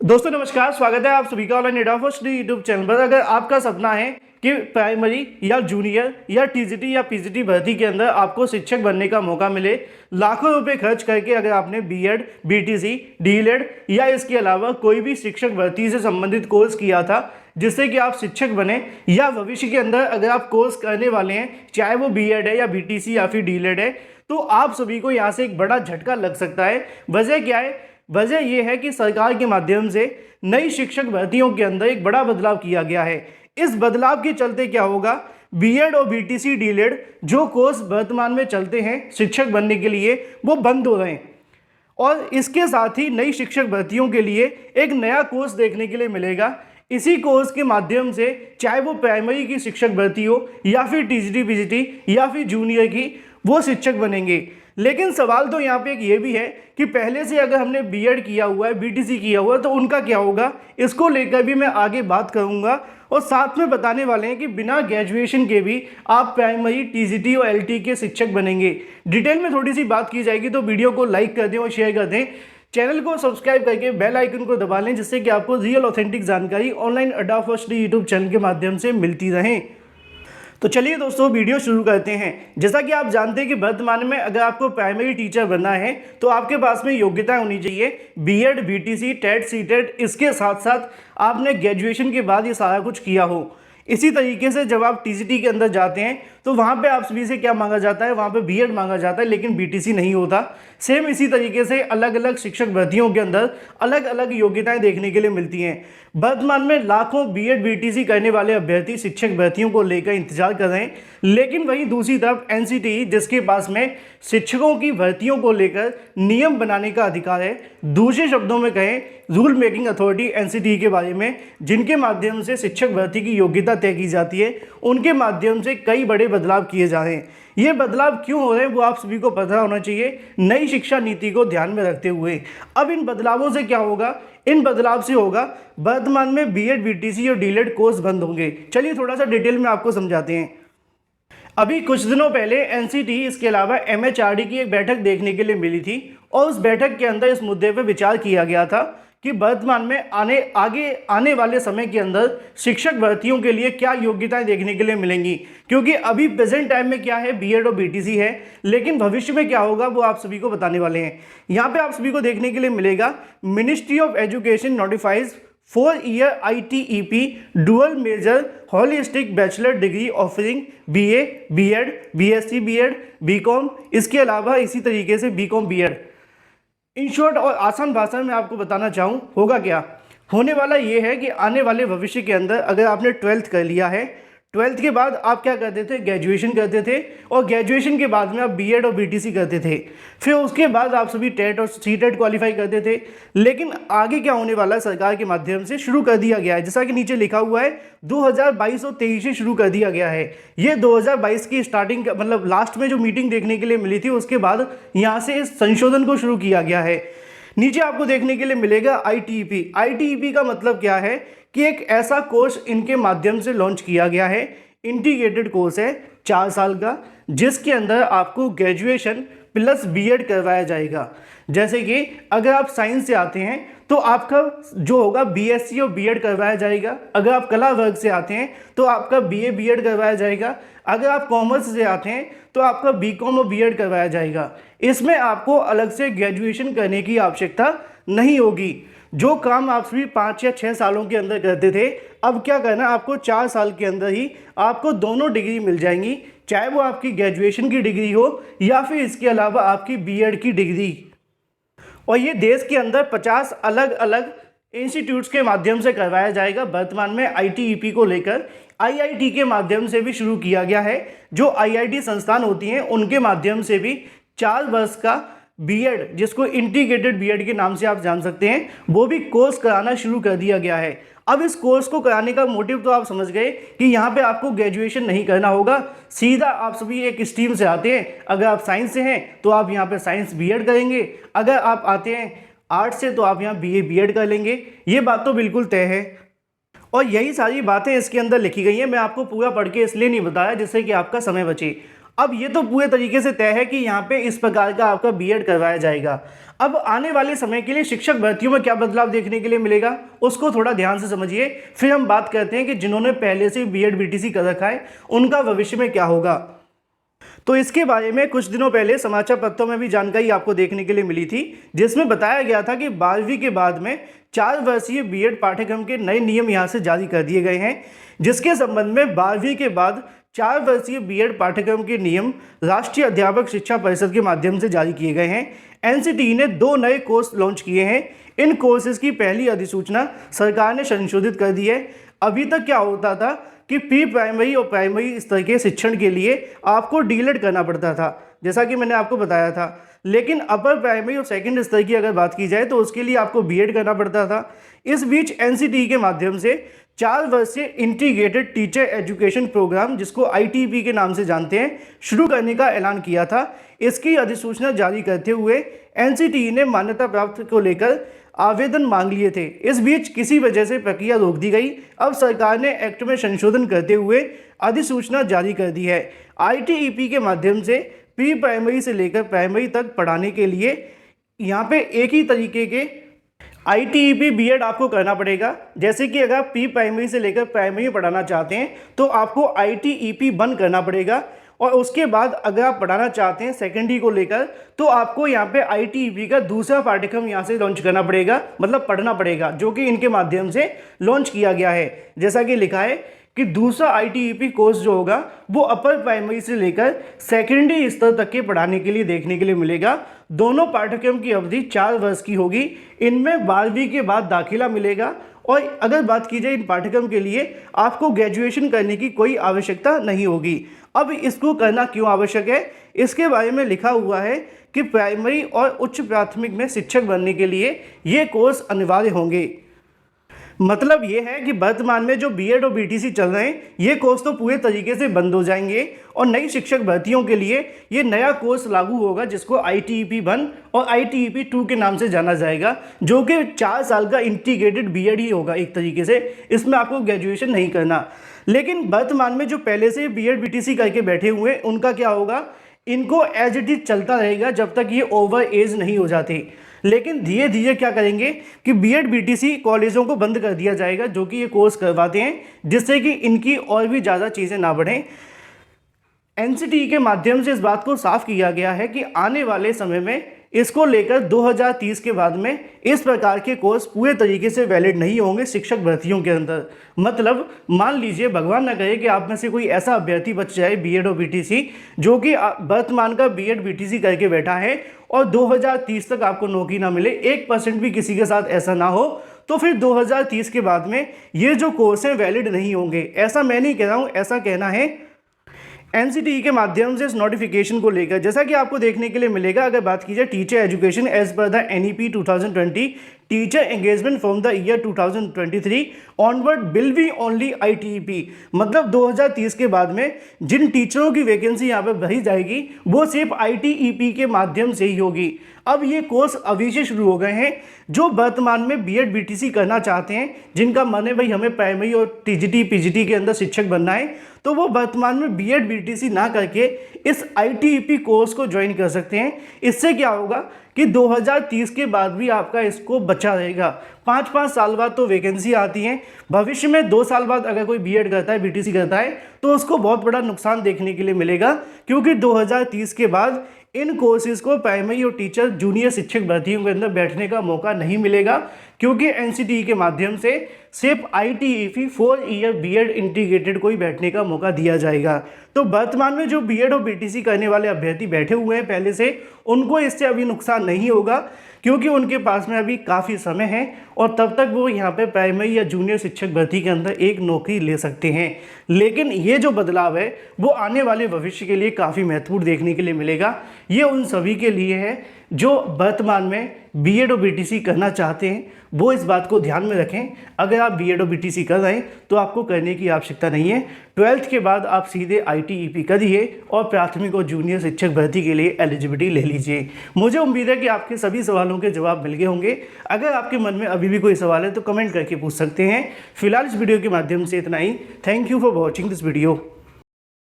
दोस्तों नमस्कार, स्वागत है आप सभी का ऑनलाइन एडा फर्स्ट यूट्यूब चैनल पर। अगर आपका सपना है कि प्राइमरी या जूनियर या टीजीटी या पीजीटी भर्ती के अंदर आपको शिक्षक बनने का मौका मिले, लाखों रुपए खर्च करके अगर आपने बीएड, बीटीसी, डीएलएड या इसके अलावा कोई भी शिक्षक भर्ती से संबंधित कोर्स किया था जिससे कि आप शिक्षक बने, या भविष्य के अंदर अगर आप कोर्स करने वाले हैं, चाहे वो बीएड है या बीटीसी या फिर डीएलएड है, तो आप सभी को यहाँ से एक बड़ा झटका लग सकता है। वजह क्या है? वजह यह है कि सरकार के माध्यम से नई शिक्षक भर्तियों के अंदर एक बड़ा बदलाव किया गया है। इस बदलाव के चलते क्या होगा, बीएड और बीटीसी डीएलएड जो कोर्स वर्तमान में चलते हैं शिक्षक बनने के लिए, वो बंद हो रहे हैं और इसके साथ ही नई शिक्षक भर्तियों के लिए एक नया कोर्स देखने के लिए मिलेगा। इसी कोर्स के माध्यम से चाहे वो प्राइमरी की शिक्षक भर्ती हो या फिर टीजीटी पीजीटी या फिर जूनियर की, वो शिक्षक बनेंगे। लेकिन सवाल तो यहाँ पे एक ये भी है कि पहले से अगर हमने बीएड किया हुआ है, बीटीसी किया हुआ है, तो उनका क्या होगा, इसको लेकर भी मैं आगे बात करूँगा। और साथ में बताने वाले हैं कि बिना ग्रेजुएशन के भी आप प्राइमरी, टीजीटी और एलटी के शिक्षक बनेंगे। डिटेल में थोड़ी सी बात की जाएगी, तो वीडियो को लाइक कर दें और शेयर कर दें। चैनल को सब्सक्राइब करके बेल आइकन को दबा लें, जिससे कि आपको रियल ऑथेंटिक जानकारी ऑनलाइन अड्डा फर्स्ट यूट्यूब चैनल के माध्यम से मिलती रहे। तो चलिए दोस्तों, वीडियो शुरू करते हैं। जैसा कि आप जानते हैं कि वर्तमान में अगर आपको प्राइमरी टीचर बनना है तो आपके पास में योग्यता होनी चाहिए बीएड, बीटीसी, टेट, सीटेट, इसके साथ साथ आपने ग्रेजुएशन के बाद ये सारा कुछ किया हो। इसी तरीके से जब आप टीजीटी के अंदर जाते हैं तो वहाँ पे आप सभी से क्या मांगा जाता है, वहाँ पे बीएड मांगा जाता है, लेकिन बीटीसी नहीं होता। सेम इसी तरीके से अलग अलग शिक्षक भर्तियों के अंदर अलग अलग योग्यताएं देखने के लिए मिलती हैं। वर्तमान में लाखों बीएड, बीटीसी करने वाले अभ्यर्थी शिक्षक भर्तियों को लेकर इंतजार कर रहे हैं, लेकिन वहीं दूसरी तरफ एनसीटी, जिसके पास में शिक्षकों की भर्तियों को लेकर नियम बनाने का अधिकार है, दूसरे शब्दों में कहें रूल मेकिंग अथॉरिटी एनसीटी के बारे में, जिनके माध्यम से शिक्षक भर्ती की योग्यता तय की जाती है, उनके माध्यम से कई बड़े बदलाव किए जा रहे हैं। ये बदलाव क्यों हो रहे हैं वो आप सभी को पता होना चाहिए, नई शिक्षा नीति को ध्यान में रखते हुए। अब इन बदलावों से क्या होगा, इन बदलाव से होगा वर्तमान में बीएड, बीटीसी और डीएलएड कोर्स बंद होंगे। चलिए थोड़ा सा डिटेल में आपको समझाते हैं। अभी कुछ दिनों पहले एनसीटी, इसके अलावा एमएचआरडी की एक बैठक देखने के लिए मिली थी और उस बैठक के अंदर इस मुद्दे पर विचार किया गया था कि वर्तमान में आने वाले समय के अंदर शिक्षक भर्तियों के लिए क्या योग्यताएं देखने के लिए मिलेंगी। क्योंकि अभी प्रेजेंट टाइम में क्या है, बीएड और बीटीसी है, लेकिन भविष्य में क्या होगा वो आप सभी को बताने वाले हैं। यहाँ पे आप सभी को देखने के लिए मिलेगा, Ministry of Education notifies 4-year ITEP dual major holistic bachelor degree offering BA, BEd, BSc BEd, BCom, इसके अलावा इसी तरीके से बीकॉम बीएड। इन शॉर्ट और आसान भाषा में आपको बताना चाहूँ, होगा क्या, होने वाला ये है कि आने वाले भविष्य के अंदर अगर आपने 12th कर लिया है, 12th के बाद आप क्या करते थे, ग्रेजुएशन करते थे, और ग्रेजुएशन के बाद में आप बीएड और बीटीसी करते थे। फिर उसके बाद आप सभी टेट और सीटेट क्वालिफाई करते थे। लेकिन आगे क्या होने वाला है, सरकार के माध्यम से शुरू कर दिया गया है, जैसा कि नीचे लिखा हुआ है 2022 और 23 से शुरू कर दिया गया है। ये 2022 की स्टार्टिंग, मतलब लास्ट में जो मीटिंग देखने के लिए मिली थी, उसके बाद यहाँ से इस संशोधन को शुरू किया गया है। नीचे आपको देखने के लिए मिलेगा आईटीईपी। आईटीईपी का मतलब क्या है कि एक ऐसा कोर्स इनके माध्यम से लॉन्च किया गया है, इंटीग्रेटेड कोर्स है 4 साल का, जिसके अंदर आपको ग्रेजुएशन प्लस बीएड करवाया जाएगा। जैसे कि अगर आप साइंस से आते हैं तो आपका जो होगा बीएससी और बीएड करवाया जाएगा। अगर आप कला वर्ग से आते हैं तो आपका बीए बीएड करवाया जाएगा। अगर आप कॉमर्स से आते हैं तो आपका बीकॉम और बीएड करवाया जाएगा। इसमें आपको अलग से ग्रेजुएशन करने की आवश्यकता नहीं होगी। जो काम आप सभी 5 या 6 सालों के अंदर करते थे, अब क्या करना, आपको 4 साल के अंदर ही आपको दोनों डिग्री मिल जाएंगी, चाहे वो आपकी ग्रेजुएशन की डिग्री हो या फिर इसके अलावा आपकी बीएड की डिग्री। और ये देश के अंदर 50 अलग अलग इंस्टीट्यूट्स के माध्यम से करवाया जाएगा। वर्तमान में आईटीईपी को लेकर आईआईटी के माध्यम से भी शुरू किया गया है। जो आईआईटी संस्थान होती हैं उनके माध्यम से भी 4 वर्ष का बीएड, जिसको इंटीग्रेटेड बीएड के नाम से आप जान सकते हैं, वो भी कोर्स कराना शुरू कर दिया गया है। अब इस कोर्स को कराने का मोटिव तो आप समझ गए कि यहाँ पे आपको ग्रेजुएशन नहीं करना होगा, सीधा आप सभी एक स्ट्रीम से आते हैं। अगर आप साइंस से हैं तो आप यहाँ पे साइंस बीएड करेंगे, अगर आप आते हैं आर्ट्स से तो आप यहाँ बीए बीएड कर लेंगे। ये बात तो बिल्कुल तय है और यही सारी बातें इसके अंदर लिखी गई हैं। मैं आपको पूरा पढ़ के इसलिए नहीं बताया जिससे कि आपका समय बचे। अब ये तो पूरे तरीके से तय है कि यहाँ पे इस प्रकार का आपका बीएड करवाया जाएगा। अब आने वाले समय के लिए शिक्षक भर्तियों में क्या बदलाव देखने के लिए मिलेगा उसको थोड़ा ध्यान से समझिए, फिर हम बात करते हैं कि जिन्होंने पहले से बीएड बीटीसी कर रखा है उनका भविष्य में क्या होगा। तो इसके बारे में कुछ दिनों पहले समाचार पत्रों में भी जानकारी आपको देखने के लिए मिली थी, जिसमें बताया गया था कि 12वीं के बाद में 4 वर्षीय बीएड पाठ्यक्रम के नए नियम यहाँ से जारी कर दिए गए हैं, जिसके संबंध में 12वीं के बाद 4 वर्षीय बीएड पाठ्यक्रम के नियम राष्ट्रीय अध्यापक शिक्षा परिषद के माध्यम से जारी किए गए हैं। एनसीटीई ने 2 नए कोर्स लॉन्च किए हैं। इन कोर्सेज की पहली अधिसूचना सरकार ने संशोधित कर दी है। अभी तक क्या होता था कि प्री प्राइमरी और प्राइमरी स्तर के शिक्षण के लिए आपको डीएलएड करना पड़ता था, जैसा कि मैंने आपको बताया था, लेकिन अपर प्राइमरी और सेकंड स्तर की अगर बात की जाए तो उसके लिए आपको बीएड करना पड़ता था। इस बीच एनसीटीई के माध्यम से 4 वर्षीय इंटीग्रेटेड टीचर एजुकेशन प्रोग्राम, जिसको आईटीपी के नाम से जानते हैं, शुरू करने का ऐलान किया था। इसकी अधिसूचना जारी करते हुए एनसीटीई ने मान्यता प्राप्त को लेकर आवेदन मांग लिए थे। इस बीच किसी वजह से प्रक्रिया रोक दी गई। अब सरकार ने एक्ट में संशोधन करते हुए अधिसूचना जारी कर दी है। आईटीईपी के माध्यम से प्री प्राइमरी से लेकर प्राइमरी तक पढ़ाने के लिए यहाँ पे एक ही तरीके के आईटीईपी बीएड आपको करना पड़ेगा। जैसे कि अगर आप प्री प्राइमरी से लेकर प्राइमरी पढ़ाना चाहते हैं तो आपको आईटीईपी 1 करना पड़ेगा, और उसके बाद अगर आप पढ़ाना चाहते हैं सेकेंडरी को लेकर तो आपको यहाँ पे आईटीईपी का दूसरा पाठ्यक्रम यहाँ से लॉन्च करना पड़ेगा, मतलब पढ़ना पड़ेगा, जो कि इनके माध्यम से लॉन्च किया गया है। जैसा कि लिखा है कि दूसरा आईटीईपी कोर्स जो होगा वो अपर प्राइमरी से लेकर सेकेंडरी स्तर तक के पढ़ाने के लिए देखने के लिए मिलेगा। दोनों पाठ्यक्रम की अवधि 4 वर्ष की होगी। इनमें 12वीं के बाद दाखिला मिलेगा, और अगर बात की जाए इन पाठ्यक्रम के लिए आपको ग्रेजुएशन करने की कोई आवश्यकता नहीं होगी। अब इसको करना क्यों आवश्यक है, इसके बारे में लिखा हुआ है कि प्राइमरी और उच्च प्राथमिक में शिक्षक बनने के लिए ये कोर्स अनिवार्य होंगे। मतलब ये है कि वर्तमान में जो बीएड और बीटीसी चल रहे हैं ये कोर्स तो पूरे तरीके से बंद हो जाएंगे, और नई शिक्षक भर्तियों के लिए ये नया कोर्स लागू होगा, जिसको आईटीईपी 1 और आईटीईपी 2 के नाम से जाना जाएगा, जो कि 4 साल का इंटीग्रेटेड बीएड ही होगा एक तरीके से। इसमें आपको ग्रेजुएशन नहीं करना। लेकिन वर्तमान में जो पहले से बीएड बीटीसी करके बैठे हुए हैं उनका क्या होगा, इनको एज इट इज चलता रहेगा जब तक ये ओवर एज नहीं हो जाते। लेकिन धीरे धीरे क्या करेंगे कि बीएड बीटीसी कॉलेजों को बंद कर दिया जाएगा जो कि ये कोर्स करवाते हैं, जिससे कि इनकी और भी ज़्यादा चीज़ें ना बढ़ें। एनसीटीई के माध्यम से इस बात को साफ किया गया है कि आने वाले समय में इसको लेकर 2030 के बाद में इस प्रकार के कोर्स पूरे तरीके से वैलिड नहीं होंगे शिक्षक भर्तियों के अंदर। मतलब मान लीजिए, भगवान ना करे कि आप में से कोई ऐसा अभ्यर्थी बच जाए बीएड और बीटीसी जो कि वर्तमान का बीएड बीटीसी करके बैठा है और 2030 तक आपको नौकरी ना मिले, 1% भी किसी के साथ ऐसा ना हो, तो फिर 2030 के बाद में ये जो कोर्स हैं वैलिड नहीं होंगे। ऐसा मैं नहीं कह रहा हूँ, ऐसा कहना है एनसीटीई के माध्यम से इस नोटिफिकेशन को लेकर। जैसा कि आपको देखने के लिए मिलेगा, अगर बात की जाए teacher education as per the NEP 2020 teacher engagement from the year 2023 onward will be only ITEP. मतलब 2030 के बाद में जिन टीचरों की वैकेंसी यहाँ पर भरी जाएगी वो सिर्फ आईटीईपी के माध्यम से ही होगी। अब ये कोर्स अभी से शुरू हो गए हैं। जो वर्तमान में बीएड बीटीसी करना चाहते हैं, जिनका मन है भाई हमें प्राइमरी और टीजीटी पीजीटी के अंदर शिक्षक बनना है, तो वो वर्तमान में बीएड बीटीसी ना करके इस आईटीईपी कोर्स को ज्वाइन कर सकते हैं। इससे क्या होगा कि 2030 के बाद भी आपका इसको बचा रहेगा। 5-5 साल बाद तो वैकेंसी आती हैं, भविष्य में 2 साल बाद अगर कोई बीएड करता है बीटीसी करता है तो उसको बहुत बड़ा नुकसान देखने के लिए मिलेगा, क्योंकि 2030 के बाद इन कोर्सेज को प्राइमरी और टीचर जूनियर शिक्षक भर्तियों के अंदर बैठने का मौका नहीं मिलेगा, क्योंकि एनसीटीई के माध्यम से सिर्फ आईटीईपी 4 ईयर बीएड इंटीग्रेटेड को ही बैठने का मौका दिया जाएगा। तो वर्तमान में जो बीएड और बीटीसी करने वाले अभ्यर्थी बैठे हुए हैं पहले से, उनको इससे अभी नुकसान नहीं होगा, क्योंकि उनके पास में अभी काफ़ी समय है और तब तक वो यहाँ पे प्राइमरी या जूनियर शिक्षक भर्ती के अंदर एक नौकरी ले सकते हैं। लेकिन ये जो बदलाव है वो आने वाले भविष्य के लिए काफ़ी महत्वपूर्ण देखने के लिए मिलेगा। ये उन सभी के लिए है जो वर्तमान में बीएड और बीटीसी करना चाहते हैं, वो इस बात को ध्यान में रखें। अगर आप बीएड और बीटीसी कर रहे हैं तो आपको करने की आवश्यकता नहीं है। 12th के बाद आप सीधे आईटीईपी करिए और प्राथमिक और जूनियर शिक्षक भर्ती के लिए एलिजिबिलिटी ले लीजिए। मुझे उम्मीद है कि आपके सभी सवालों के जवाब मिल गए होंगे। अगर आपके मन में अभी भी कोई सवाल है तो कमेंट करके पूछ सकते हैं। फिलहाल इस वीडियो के माध्यम से इतना ही। Thank you for watching this video.